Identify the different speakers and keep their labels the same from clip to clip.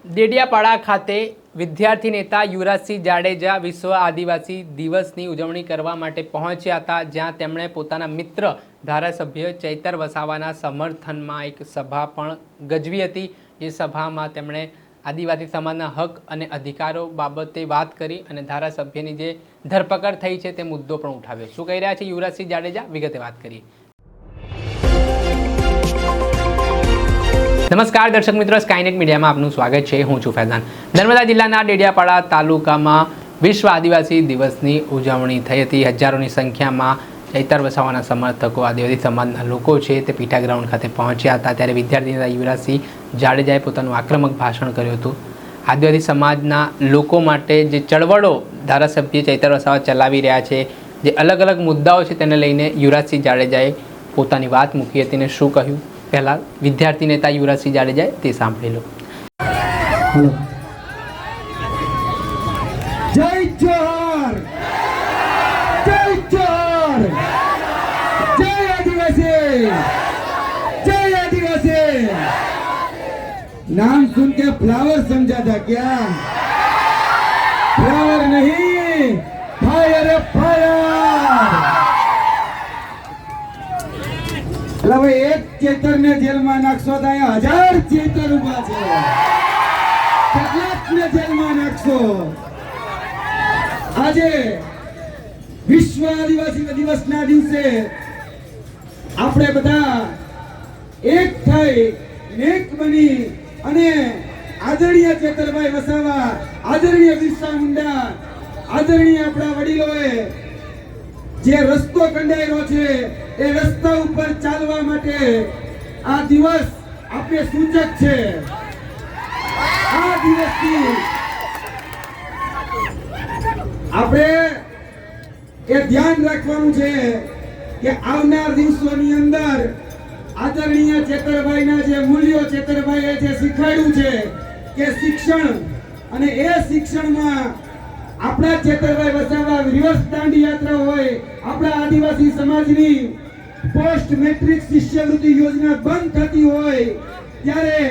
Speaker 1: દેડિયાપાડા ખાતે વિદ્યાર્થી નેતા યુવરાજસિંહ જાડેજા વિશ્વ આદિવાસી દિવસની ઉજવણી કરવા માટે પહોંચ્યા હતા, જ્યાં તેમણે પોતાના મિત્ર ધારાસભ્ય ચૈતર વસાવાના સમર્થનમાં એક સભા પણ ગજવી હતી। જે સભામાં તેમણે આદિવાસી સમાજના હક અને અધિકારો બાબતે વાત કરી અને ધારાસભ્યની જે ધરપકડ થઈ છે તે મુદ્દો પણ ઉઠાવ્યો। શું કહી રહ્યા છે યુવરાજસિંહ જાડેજા, વિગતે વાત કરીએ। નમસ્કાર દર્શક મિત્રો, સ્કાયનેટ મીડિયામાં આપનું સ્વાગત છે। હું છું ફૈઝાન। નર્મદા જિલ્લાના ડેડિયાપાડા તાલુકામાં વિશ્વ આદિવાસી દિવસની ઉજવણી થઈ હતી। હજારોની સંખ્યામાં ચૈતર વસાવાના સમર્થકો, આદિવાસી સમાજના લોકો છે તે પીટા ગ્રાઉન્ડ ખાતે પહોંચ્યા હતા। ત્યારે વિદ્યાર્થી નેતા યુવરાજસિંહ જાડેજાએ પોતાનું આક્રમક ભાષણ કર્યું હતું। આદિવાસી સમાજના લોકો માટે જે ચળવળો ધારાસભ્ય ચૈતર વસાવા ચલાવી રહ્યા છે, જે અલગ અલગ મુદ્દાઓ છે તેને લઈને યુવરાજસિંહ જાડેજાએ પોતાની વાત મૂકી હતી અને શું કહ્યું, પહેલા વિદ્યાર્થી નેતા યુવરાજસિંહ જાડેજાએ તે સાંભળી લો।
Speaker 2: જય જોહર, જય જોહર, જય आदिवासी, जय आदिवासी। नाम सुन के फ्लावर समझा था क्या? फ्लावर नहीं, फायर है फायर। એટલે ભાઈ એક ચેતર ને જેલમાં નાખશો તો અહીંયા 1000 ચેતર ઉભા છે। કેટલાક ને જેલમાં નાખશો। આજે વિશ્વ આદિવાસી દિવસના દિવસે આપણે બધા એક થઈ એક બની અને આદરણીય ચેતરભાઈ વસાવા, આદરણીય બિરસા મુંડા, આદરણીય આપણા વડીલોએ જે રસ્તો કંડાયેલો છે એ રસ્તા ઉપર ચાલવા માટે આ દિવસ આપણે સૂચક છે। આ દિવસથી આપણે એ ધ્યાન રાખવાનું છે કે આવનાર દિવસોની અંદર આદરણીય ચેતરભાઈના જે મૂલ્યો ચેતરભાઈએ જે શીખવાડ્યું છે કે શિક્ષણ, અને એ શિક્ષણમાં આપણા ચેતરભાઈ વસાવા રિવર્સ દાંડી યાત્રા હોય, આપણા આદિવાસી સમાજની પોસ્ટ મેટ્રિક શિષ્યવૃત્તિ યોજના બંધ થતી હોય, ત્યારે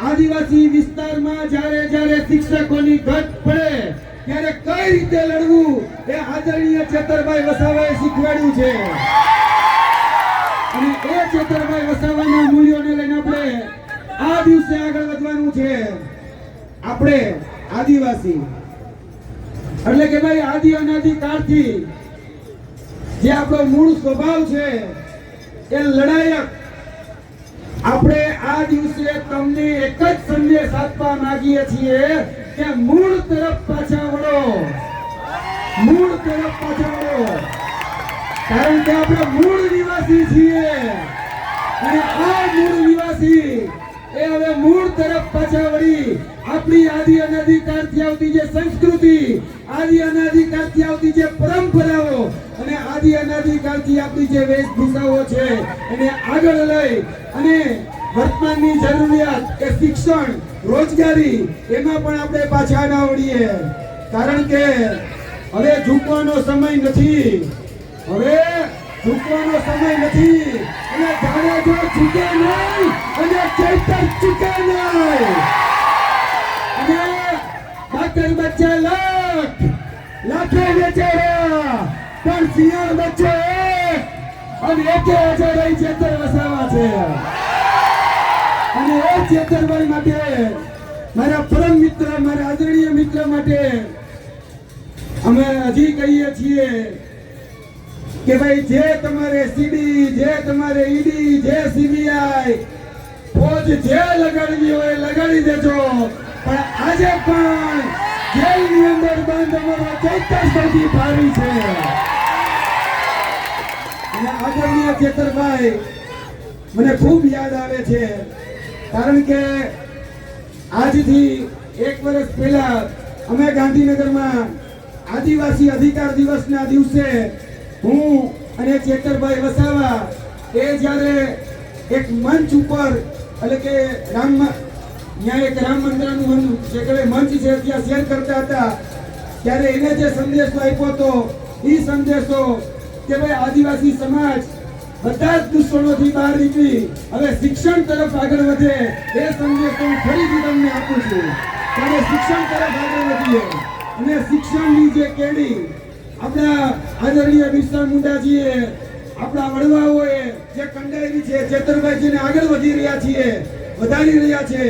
Speaker 2: આદિવાસી વિસ્તારમાં જ્યારે શિક્ષકોની ઘટ પડે ત્યારે કઈ રીતે લડવું એ આદરણીય ચેતરભાઈ વસાવાએ શીખવાડ્યું છે। અને એ ચેતરભાઈ વસાવાના મૂલ્યોને લઈને આપણે આ દિવસે આગળ વધવાનું છે। આપણે આદિવાસી એટલે કે ભાઈ આદિ અનાદિ કાળથી જે આપણો મૂળ સ્વભાવ છે એ લડાયક। આપણે આ દિવસે તમને એક જ સંદેશ આપવા માંગીએ છીએ કે મૂળ તરફ પાછા વળો, મૂળ તરફ પાછા વળો, કારણ કે આપણે મૂળ નિવાસી છીએ અને આ મૂળ નિવાસી એ હવે મૂળ તરફ પાછા વળી આપણી આદિ અનાદિકાળથી આવતી જે સંસ્કૃતિ, આદિ અનાદિકાળથી આવતી જે પરંપરાઓ અને આદિ અનાદિકાળથી આપણી જે વેશભૂષાઓ છે એને આગળ લઈ અને વર્તમાનની જરૂરિયાત કે શિક્ષણ, રોજગારી એમાં પણ આપણે પાછા ના વળીએ, કારણ કે હવે ઝૂકવાનો સમય નથી, હવે ઝૂકવાનો સમય નથી। અને જાડેજો ઝૂકે નહીં અને ચૈતર ઝૂકે નહીં। અને ડાક્ટર બચ્ચા લાખે બેચારા પણ સિંહણ બચ્ચો એક અને એકે અજય ચેતર વસાવા છે। અને એ ચેતરભાઈ માટે, મારા પરમ મિત્ર, મારા આદરણીય મિત્ર માટે અમે હજી કહીએ છીએ કે ભાઈ જે તમારે સીડી, જે તમારે ઈડી, જે સીબીઆઈ ફોજ જે લગાડવી હોય લગાડી દેજો, પણ આજે પણ જેલની અંદર બંધ અમારો ચૈતર સૌથી ભારી છે। અને આદરણીય ચેતરભાઈ મને ખૂબ યાદ આવે છે, કારણ કે આજથી 1 વર્ષ પહેલા અમે ગાંધીનગરમાં આદિવાસી અધિકાર દિવસના દિવસે હું અને ચેતરભાઈ વસાવા એ જ્યારે એક મંચ ઉપર, એટલે કે ત્યાં એક રામ મંદિરનું મંચ છે ત્યાં શેર કરતા હતા, ત્યારે એને જે સંદેશો આપ્યો હતો એ સંદેશો કે ભાઈ આદિવાસી સમાજ બધા જ દૂષણોથી બહાર નીકળી હવે શિક્ષણ તરફ આગળ વધે, એ સંદેશ હું ફરીથી તમને આપું છું। ત્યારે શિક્ષણ તરફ આગળ વધીએ અને શિક્ષણની જે કેડી આપણા આદરણીય બિરસા મુંડાજીએ આપણા વડવાઓએ જે કંડાયેલી છે, ચેતરભાઈજીને આગળ વધી રહ્યા છીએ, વધારી રહ્યા છે,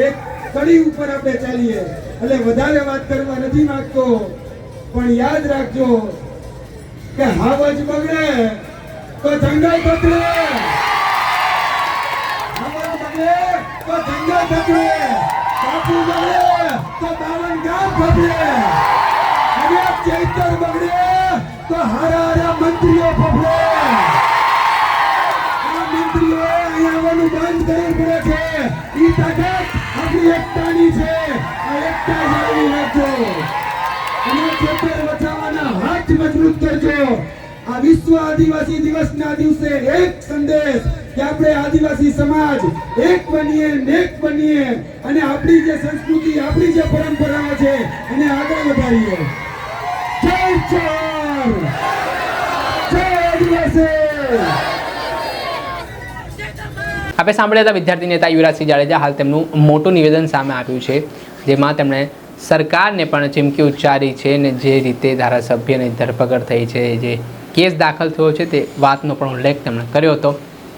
Speaker 2: એક કડી ઉપર આપણે ચાલીએ. એટલે વધારે વાત કરવા નથી માંગતો, પણ યાદ રાખજો કે હાવજ બગડે તો જંગલ બગડે, હાવજ બગડે તો જંગલ બગડે, કાપુ બગડે તો 52 ગામ બગડે, અને ચૈતર બગડે તો હારા મંત્રીઓ બગડે. આ મંત્રીઓ અહીંયા આવવાનું બંધ કરવું પડે છે. ઈ તાકાત આપણી એકતાની છે. આ એકતા જાળવી રાખજો અને ચેતર બચાવવાના હાથ મજબૂત કરજો. આ વિશ્વ આદિવાસી દિવસના દિવસે એક સંદેશ કે આપણે આદિવાસી સમાજ એક બનીએ, નેક બનીએ અને આપણી જે સંસ્કૃતિ, આપણી જે પરંપરાઓ છે એને આગળ વધારીએ. જય ચોર, જય આદિવાસી.
Speaker 1: આપણે સાંભળ્યા હતા વિદ્યાર્થી નેતા યુવરાજસિંહ જાડેજા. હાલ તેમનું મોટું નિવેદન સામે આવ્યું છે, જેમાં તેમણે સરકારને પણ ચીમકી ઉચ્ચારી છે અને જે રીતે ધારાસભ્યની ધરપકડ થઈ છે, જે કેસ દાખલ થયો છે તે વાતનો પણ ઉલ્લેખ તેમણે કર્યો હતો.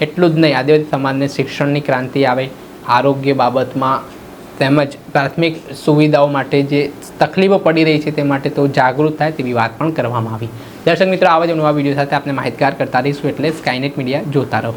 Speaker 1: એટલું જ નહીં, આદિવાસી સમાજને શિક્ષણની ક્રાંતિ આવે, આરોગ્ય બાબતમાં તેમજ પ્રાથમિક સુવિધાઓ માટે જે તકલીફો પડી રહી છે તે માટે તો જાગૃત થાય તેવી વાત પણ કરવામાં આવી. દર્શક મિત્રો, આવા જ નવા વિડીયો સાથે આપણે માહિતગાર કરતા રહીશું, એટલે સ્કાયનેટ મીડિયા જોતા રહો.